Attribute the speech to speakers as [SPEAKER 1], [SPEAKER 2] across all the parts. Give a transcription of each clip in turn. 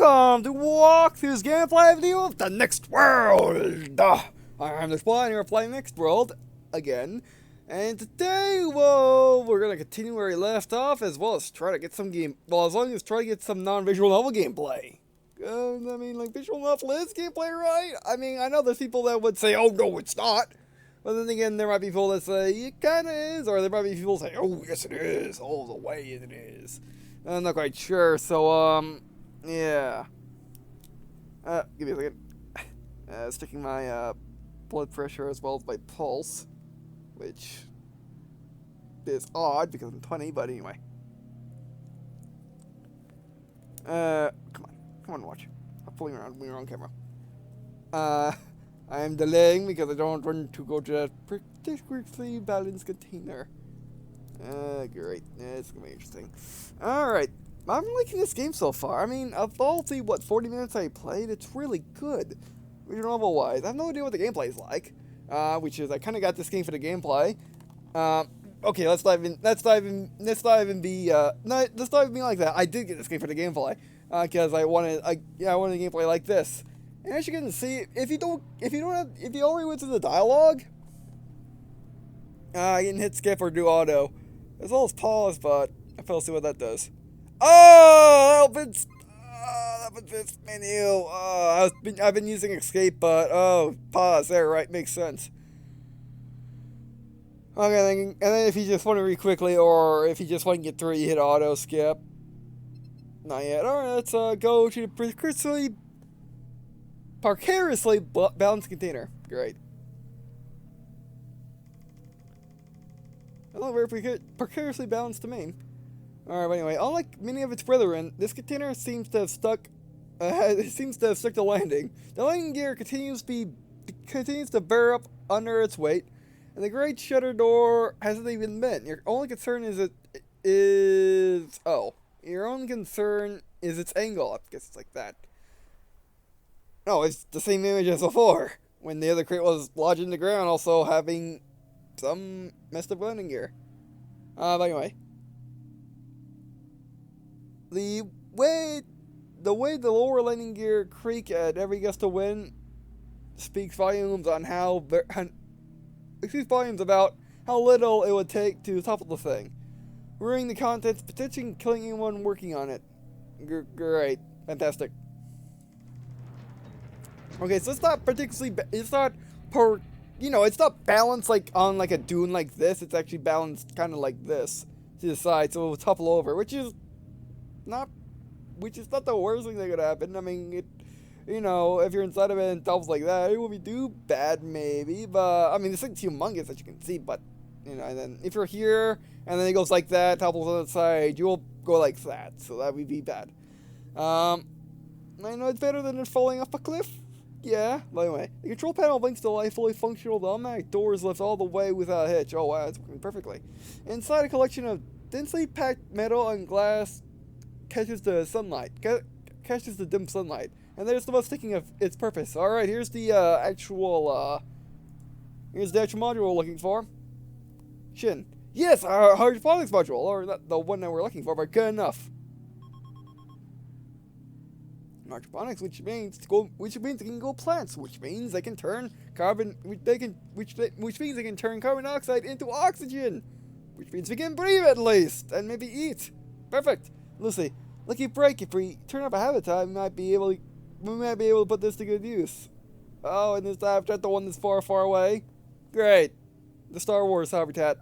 [SPEAKER 1] welcome to Walkthrough's gameplay video of the Next World! I'm the Spawn, and we're playing Next World again. And today, well, we're gonna continue where we left off, as well as try to get some try to get some non-visual novel gameplay. I mean, like, visual novel is gameplay, right? I mean, I know there's people that would say, oh, no, it's not. But then again, there might be people that say, it kinda is, or there might be people that say, oh, yes, it is, all the way it is. I'm not quite sure, so, yeah. Give me a second. Sticking my, blood pressure as well as my pulse, which is odd because I'm 20, but anyway. Come on, watch. I'm pulling around when you're on camera. I'm delaying because I don't want to go to that particularly balanced container. Great. It's gonna be interesting. Alright. I'm liking this game so far. I mean, of all the, 40 minutes I played, it's really good. Visual novel wise. I have no idea what the gameplay is like. Which is, I kind of got this game for the gameplay. Okay, let's dive in be like that. I did get this game for the gameplay. Because I wanted a gameplay like this. And as you can see, if you already went through the dialogue, you can hit skip or do auto. As well as pause, but I failed to see what that does. Oh, that opens this menu. I've been using escape, but pause there, right? Makes sense. Okay, and then if you just want to read quickly, or if you just want to get through, you hit auto skip. Not yet. All right, let's go to the precariously balanced container. Great. That looked very precariously balanced to me. Alright, but anyway, unlike many of its brethren, this container seems to have stuck the landing. The landing gear continues to bear up under its weight, and the great shutter door hasn't even bent. Your only concern is its angle. I guess it's like that. No, it's the same image as before, when the other crate was lodged in the ground, also having some messed up landing gear. But anyway. The way the lower landing gear creak at every gust of wind speaks volumes about how little it would take to topple the thing. Ruining the contents, potentially killing anyone working on it. Great. Fantastic. Okay, so it's not balanced like on like a dune like this. It's actually balanced kind of like this to the side, so it will topple over, which is not the worst thing that could happen. I mean, if you're inside of it and it topples like that, it will be too bad maybe, but I mean, this thing's humongous as you can see, but and then if you're here and then it goes like that, topples on the side, you will go like that, so that would be bad. I know it's better than it falling off a cliff. Yeah, but anyway, the control panel blinks to life, fully functional. The automatic doors lift all the way without a hitch. Oh wow, it's working perfectly. Inside, a collection of densely packed metal and glass catches the dim sunlight, and there's the most thinking of its purpose. All right, here's the actual module we're looking for. Shin. Yes, our hydroponics module, or not the one that we're looking for, but good enough. Hydroponics, which means they can grow plants, which means they can turn carbon dioxide into oxygen, which means we can breathe at least, and maybe eat. Perfect. Lucy, lucky break. If we turn up a habitat, we might be able to put this to good use. Oh, and this habitat, the one that's far, far away. Great. The Star Wars habitat.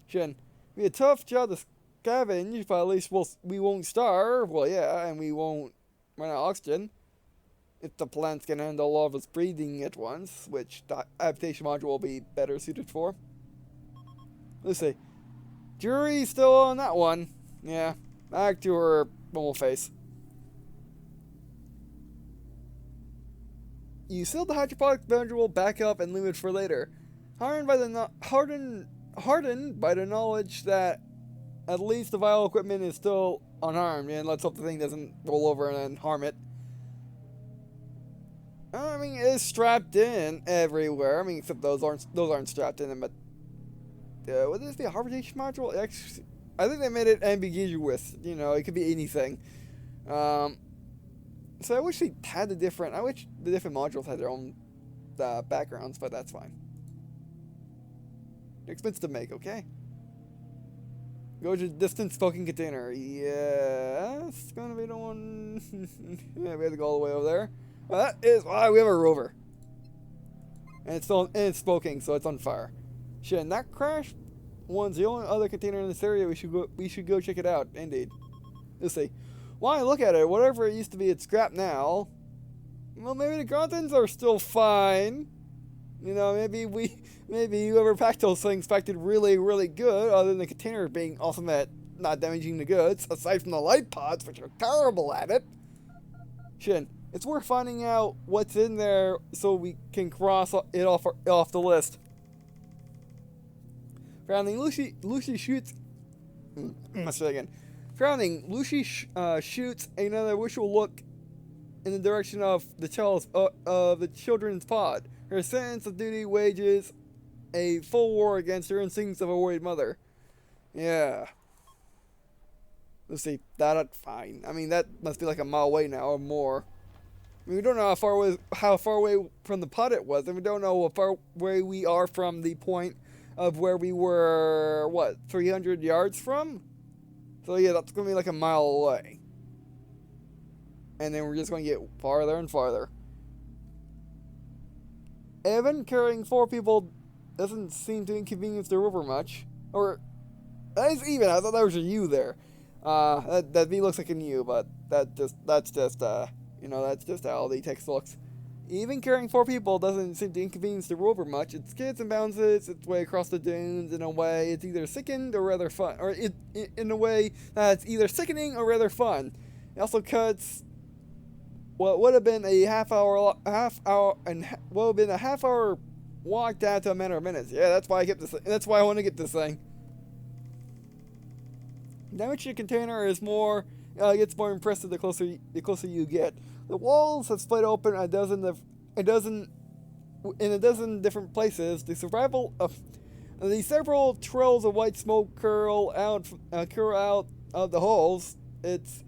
[SPEAKER 1] Shin, it'll be a tough job to scavenge, but at least we won't starve. Well, yeah, and we won't run out of oxygen if the plants can handle all of us breathing at once, which the adaptation module will be better suited for. Let's see. Jury's still on that one. Yeah, back to her normal face. You sealed the hydroponics module back up and leave it for later. Hardened by the knowledge that at least the vital equipment is still unharmed, and let's hope the thing doesn't roll over and harm it. I mean, it's strapped in everywhere. I mean, except those aren't strapped in. But would this be a hibernation module? Actually, I think they made it ambiguous. It could be anything. So I wish they had I wish the different modules had their own backgrounds, but that's fine. They're expensive to make, okay? Go to distant smoking container. Yeah, it's gonna be the one. Yeah, we have to go all the way over there. Well, that is why we have a rover. And it's smoking, so it's on fire. Shit, and that crash one's the only other container in this area. We should go check it out. Indeed. Let's see. Why, look at it. Whatever it used to be, it's scrap now. Well, maybe the contents are still fine. You know, maybe whoever packed those things packed it really, really good, other than the container being awesome at not damaging the goods, aside from the light pods, which are terrible at it. Shin, it's worth finding out what's in there so we can cross it off the list. Frowning, Lucy shoots. Let's try again. Frowning, Lucy shoots another wishful look in the direction of the children's pod. Her sense of duty wages a full war against her instincts of a worried mother. Yeah. Let's see. That's fine. I mean, that must be like a mile away now or more. I mean, we don't know how far away from the pod it was, and we don't know how far away we are from the point of where we were, 300 yards from? So yeah, that's going to be like a mile away. And then we're just going to get farther and farther. Evan carrying 4 people doesn't seem to inconvenience the river much. Or, that is even. I thought that was a U there. That V looks like an U, but that's just how the text looks. Even carrying 4 people doesn't seem to inconvenience the rover much. It skids and bounces its way across the dunes in a way it's either sickened or rather fun. Or in a way that's either sickening or rather fun. It also cuts what would have been a half hour walk down to a matter of minutes. Yeah, that's why I want to get this thing. Damage to the container is gets more impressive the closer you get. The walls have split open in a dozen different places. The survival of the several trails of white smoke curl out of the holes. It's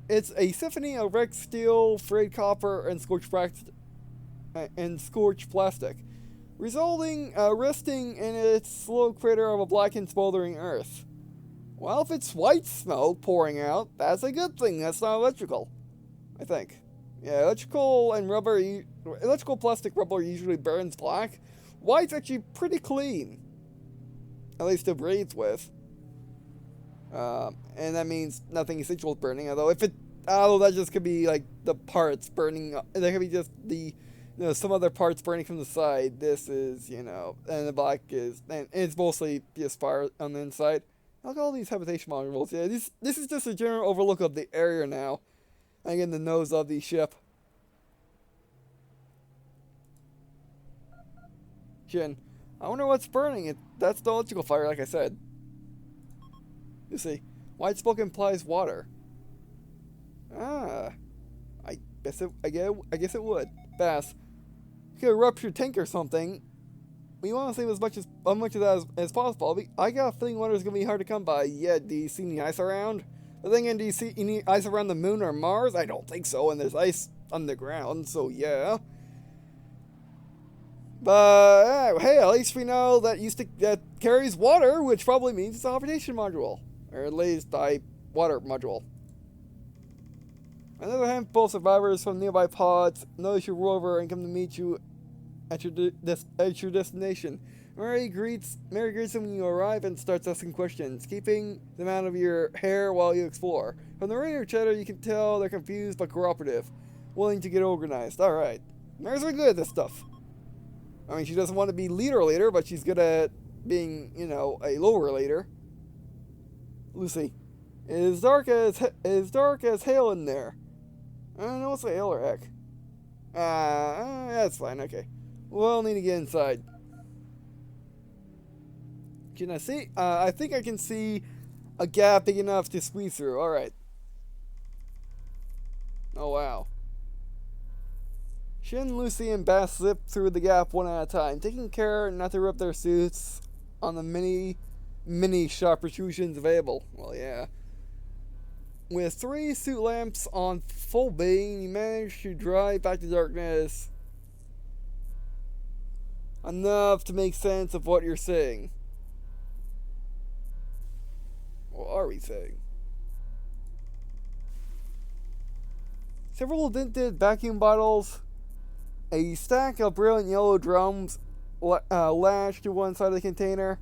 [SPEAKER 1] a symphony of wrecked steel, frayed copper, and scorched plastic, resting in its slow crater of a blackened, smoldering earth. Well, if it's white smoke pouring out, that's a good thing. That's not electrical, I think. Yeah, electrical plastic rubber usually burns black. White's actually pretty clean, at least to breathe with. And that means nothing essential is burning. Although that just could be like the parts burning. There could be just some other parts burning from the side. This is, and the black and it's mostly just fire on the inside. Look at all these habitation modules. Yeah, this is just a general overlook of the area now. Again, the nose of the ship. Shin, I wonder what's burning. That's the electrical fire, like I said. You see, white smoke implies water. I guess it would. Bass, you could rupture your tank or something. We want to save as much of that as possible. I got a feeling water is going to be hard to come by. Yeah, do you see any ice around? But then again, do you see any ice around the moon or Mars? I don't think so, and there's ice on the ground, so yeah. But hey, at least we know that that carries water, which probably means it's a habitation module, or at least a water module. Another handful of survivors from nearby pods notice your rover and come to meet you at your destination. Mary greets them when you arrive and starts asking questions, keeping them out of your hair while you explore. From the radio chatter, you can tell they're confused but cooperative, willing to get organized. Alright. Mary's really good at this stuff. I mean, she doesn't want to be leader, but she's good at being, a lower leader. Lucy. It is dark as hell in there. I don't know what's the hell or heck. That's fine, okay. We'll need to get inside. Can I see? I think I can see a gap big enough to squeeze through. Alright. Oh, wow. Shin, Lucy, and Bass slip through the gap one at a time, taking care not to rip their suits on the many sharp protrusions available. Well, yeah. With 3 suit lamps on full beam, you manage to drive back the darkness enough to make sense of what you're seeing. What are we saying? Several dented vacuum bottles, a stack of brilliant yellow drums lashed to one side of the container,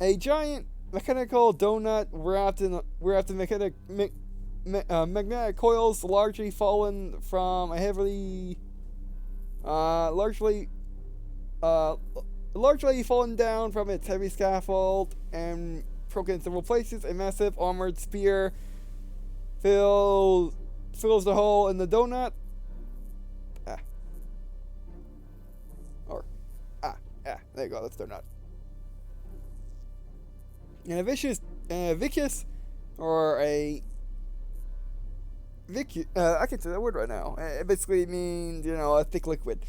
[SPEAKER 1] a giant mechanical donut wrapped in magnetic coils, largely fallen from a heavily, largely fallen down from its heavy scaffold and broken in several places. A massive armored spear fills the hole in the donut. There you go. That's donut. And a viscous, or a I can say that word right now. It basically means, a thick liquid.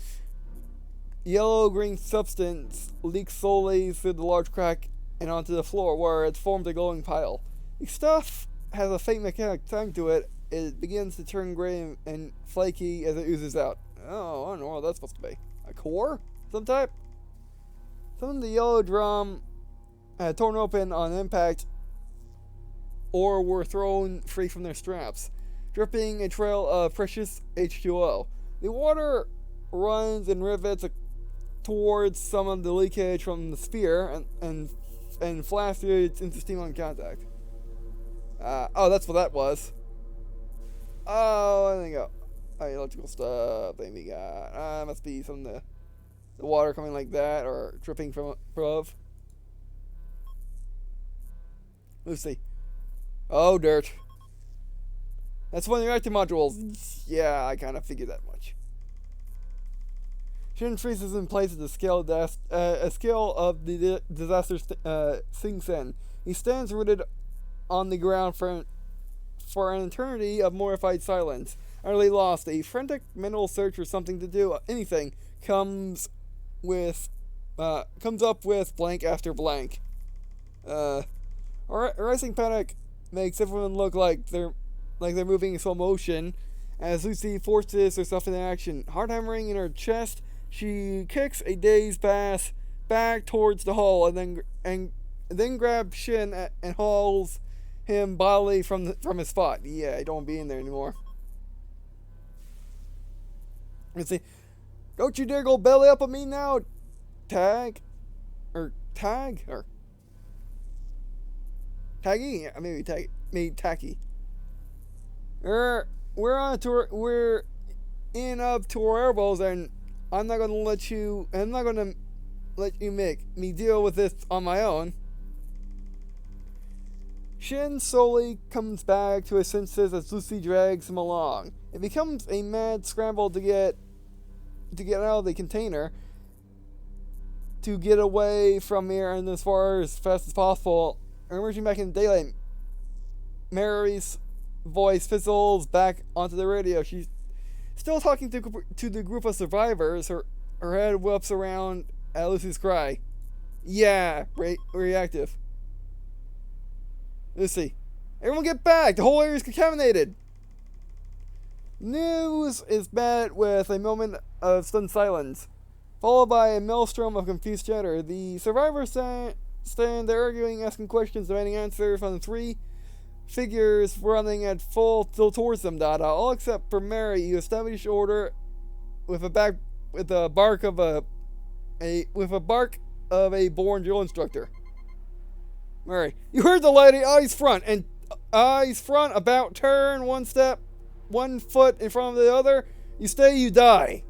[SPEAKER 1] Yellow-green substance leaks slowly through the large crack and onto the floor, where it's formed a glowing pile. The stuff has a faint metallic tang to it. It begins to turn gray and flaky as it oozes out. Oh, I don't know what that's supposed to be. A core? Some type? Some of the yellow drum had torn open on impact or were thrown free from their straps, dripping a trail of precious H2O. The water runs in rivets towards some of the leakage from the sphere and flashes into steam on contact. That's what that was. Oh, there you go. Electrical stuff. Then we got. Must be some of the water coming like that or dripping from above. Let's see. Oh, dirt. That's one of the reactor modules. Yeah, I kind of figured that much. Shin freezes in place at the scale of the disaster sinks in. He stands rooted on the ground for an eternity of mortified silence. Utterly lost, a frantic mental search for something to do, anything, comes up with blank after blank. Rising panic makes everyone look like they're moving in slow motion as Lucy forces herself into action. Heart hammering in her chest, she kicks a dazed Bass back towards the hole and then grabs Shin and hauls him bodily from his spot. Yeah, I don't want to be in there anymore. Let's see. Don't you dare go belly up on me now, Taggy? Yeah, maybe Tacky. We're on a tour. We're in up to our elbows, and I'm not gonna let you make me deal with this on my own. Shin slowly comes back to his senses as Lucy drags him along. It becomes a mad scramble to get out of the container, to get away from here and as far as fast as possible. Emerging back in daylight, Mary's voice fizzles back onto the radio. She's still talking to the group of survivors. Her head whips around at Lucy's cry. Yeah, reactive. Lucy, everyone get back! The whole area is contaminated! News is met with a moment of stunned silence, followed by a maelstrom of confused chatter. The survivors stand there arguing, asking questions, demanding answers from the 3 figures running at full tilt towards them. All except for Mary, who established order with a bark of a born drill instructor. Mary, you heard the lady. Eyes front, about turn 1 step, 1 foot in front of the other. You stay, you die.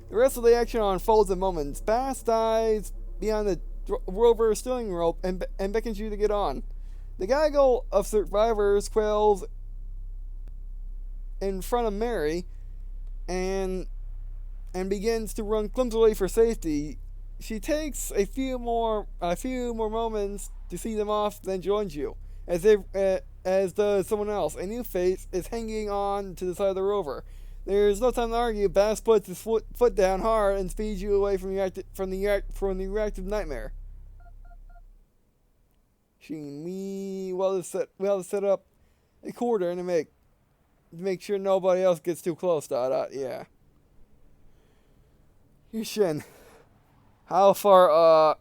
[SPEAKER 1] The rest of the action unfolds in moments. Bass dives behind the rover steering rope and beckons you to get on. The gaggle of survivors quails in front of Mary and begins to run clumsily for safety. She takes a few more moments to see them off, then joins you, as does someone else. A new face is hanging on to the side of the rover. There's no time to argue. Bass puts his foot down hard and speeds you away from the reactive nightmare. Sheen, we have to set up a cordon to make sure nobody else gets too close. Yeah. Shin, how far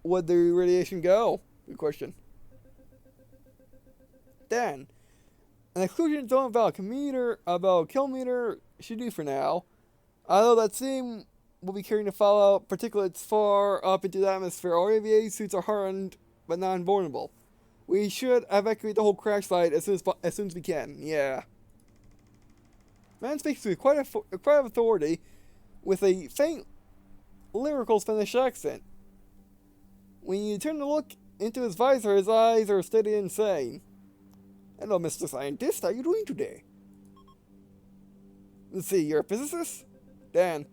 [SPEAKER 1] would the radiation go? Good question. Dan, an exclusion zone about a kilometer should do for now. Although that seam will be carrying the fallout particulates far up into the atmosphere, our aviation suits are hardened but not invulnerable. We should evacuate the whole crash site as soon as we can. Yeah. Man speaks with quite a authority, with a faint lyrical Spanish accent. When you turn to look into his visor, his eyes are steady and sane. Hello, Mr. Scientist. How are you doing today? Let's see, you're a physicist? Dan.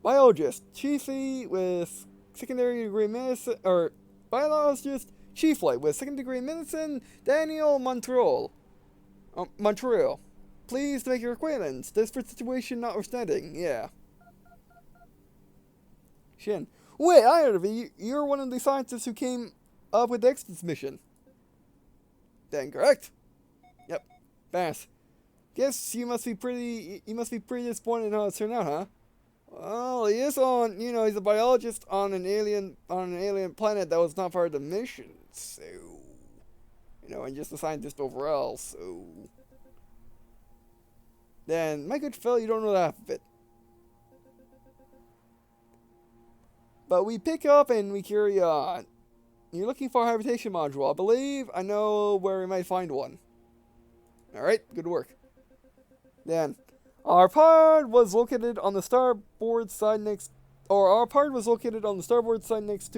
[SPEAKER 1] Biologist. Chiefly with secondary degree medicine, or biologist, chiefly with second degree medicine, Daniel Montreal. Montreal. Pleased to make your acquaintance. Desperate situation notwithstanding. Yeah. Shin. Wait, I heard of you. You're one of the scientists who came up with the Exodus mission. Dan, correct? Yep. Bass. Guess you must be pretty disappointed in how it turned out, huh? Well, he is he's a biologist on an alien planet that was not part of the mission, so, and just a scientist overall, so. Then, my good fellow, you don't know half of it. But we pick up and we carry on. You're looking for a habitation module. I believe I know where we might find one. Alright, good work. Then, our pod was located on the starboard side next to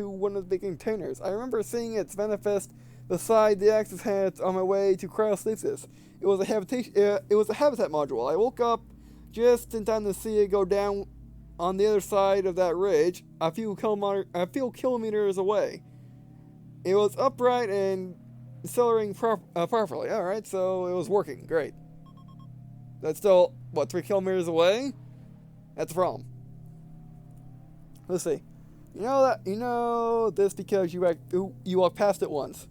[SPEAKER 1] one of the big containers. I remember seeing its manifest beside the access hatch on my way to cryostasis. It was a habitat module. I woke up just in time to see it go down on the other side of that ridge, a few kilometers away. It was upright and accelerating properly. Alright, so it was working. Great. That's still, 3 kilometers away? That's the problem. Let's see. You know this because you walked past it once.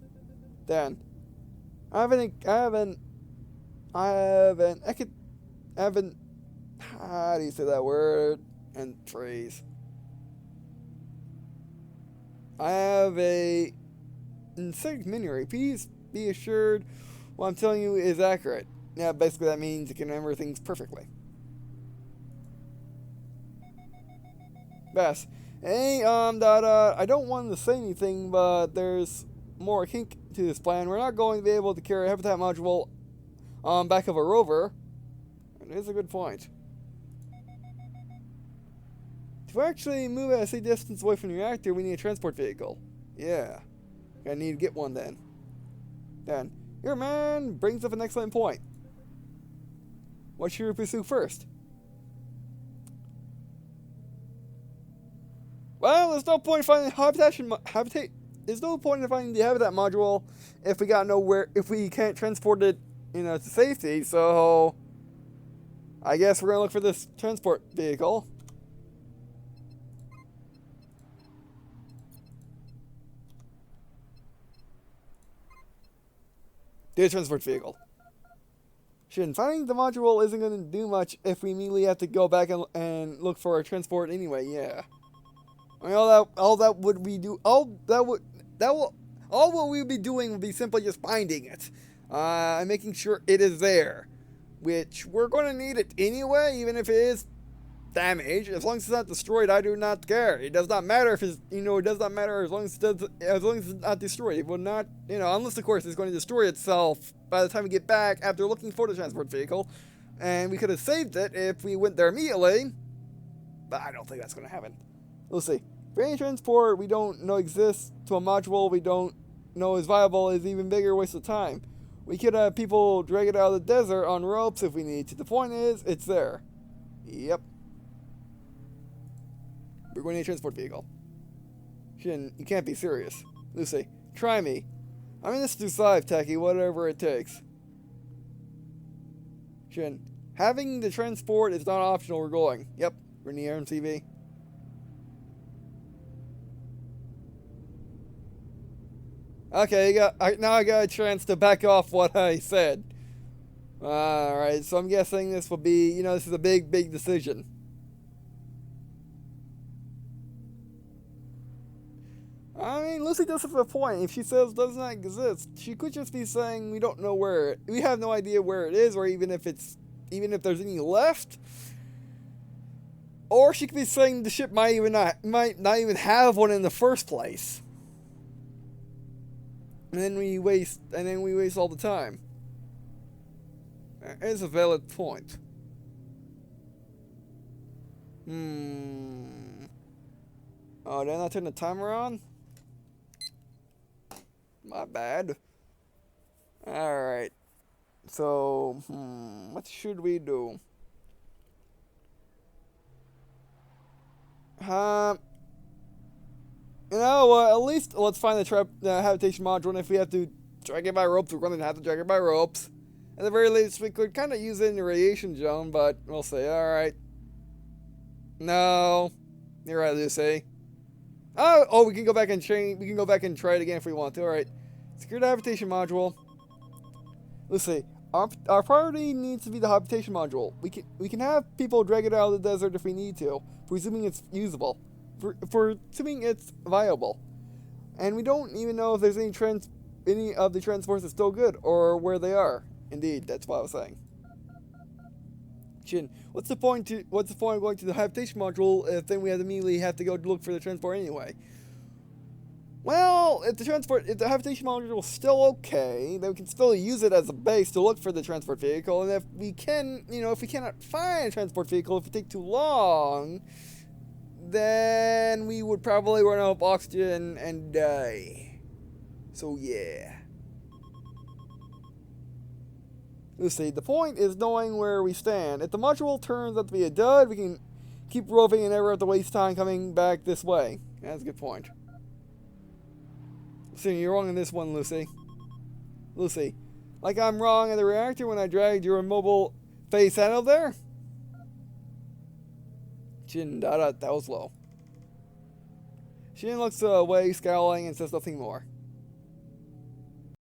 [SPEAKER 1] Dan. How do you say that word and phrase? I have a insect memory. Please be assured what I'm telling you is accurate. Yeah, basically that means you can remember things perfectly. Bass. Hey, I don't want to say anything, but there's more kink to this plan. We're not going to be able to carry a habitat module on back of a rover. It is a good point. To actually move at a safe distance away from the reactor, we need a transport vehicle. Yeah. I need to get one then. Then, your man brings up an excellent point. What should we pursue first? Well, there's no point in finding There's no point in finding the habitat module if we can't transport it, to safety. So, I guess we're gonna look for this transport vehicle. The transport vehicle. Finding the module isn't going to do much if we immediately have to go back and look for a transport anyway. Yeah. I mean, all what we'd be doing would be simply just finding it, and making sure it is there, which we're going to need it anyway, even if it is damaged. As long as it's not destroyed, I do not care. It does not matter if it's, it does not matter as long as it's not destroyed. It will not, unless of course it's going to destroy itself by the time we get back after looking for the transport vehicle. And we could have saved it if we went there immediately, but I don't think that's going to happen. We'll see. For any transport we don't know exists to a module we don't know is viable is even bigger waste of time. We could have people drag it out of the desert on ropes if we need to. The point is, it's there. Yep. We're going to need a transport vehicle. Shin, you can't be serious. Lucy, try me. I mean, this is live, Techie, whatever it takes. Shin, having the transport is not optional, we're going. Yep, we're in the RMCV. Okay, now I got a chance to back off what I said. Alright, so I'm guessing this will be, this is a big, big decision. I mean, Lucy does have a point. If she says it does not exist, she could just be saying we don't know we have no idea where it is, or even if there's any left. Or she could be saying the ship might not even have one in the first place. And then we waste all the time. It's a valid point. Oh, did I not turn the timer on? My bad. Alright. So, what should we do? At least let's find the habitation module, and if we have to drag it by ropes, we're going to have to drag it by ropes. At the very least, we could kind of use it in the radiation zone, but we'll see. Alright. No. You're right, Lucy. Oh, we can go back and change. We can go back and try it again if we want to. Alright. Secure the habitation module. Lucy, our priority needs to be the habitation module. We can have people drag it out of the desert if we need to, presuming it's usable. For assuming it's viable. And we don't even know if there's any of the transports that's still good, or where they are. Indeed, that's what I was saying. Chin, what's the point of going to the habitation module if then we immediately have to go look for the transport anyway? Well, if the habitation module is still okay, then we can still use it as a base to look for the transport vehicle, and if we cannot find a transport vehicle, if it takes too long, then we would probably run out of oxygen and die. So yeah. Lucy, the point is knowing where we stand. If the module turns out to be a dud, we can keep roving and never have to waste time coming back this way. That's a good point. Lucy, you're wrong on this one, Lucy. Lucy, like I'm wrong in the reactor when I dragged your immobile face out of there? Shin, that was low. Shin looks away, scowling, and says nothing more.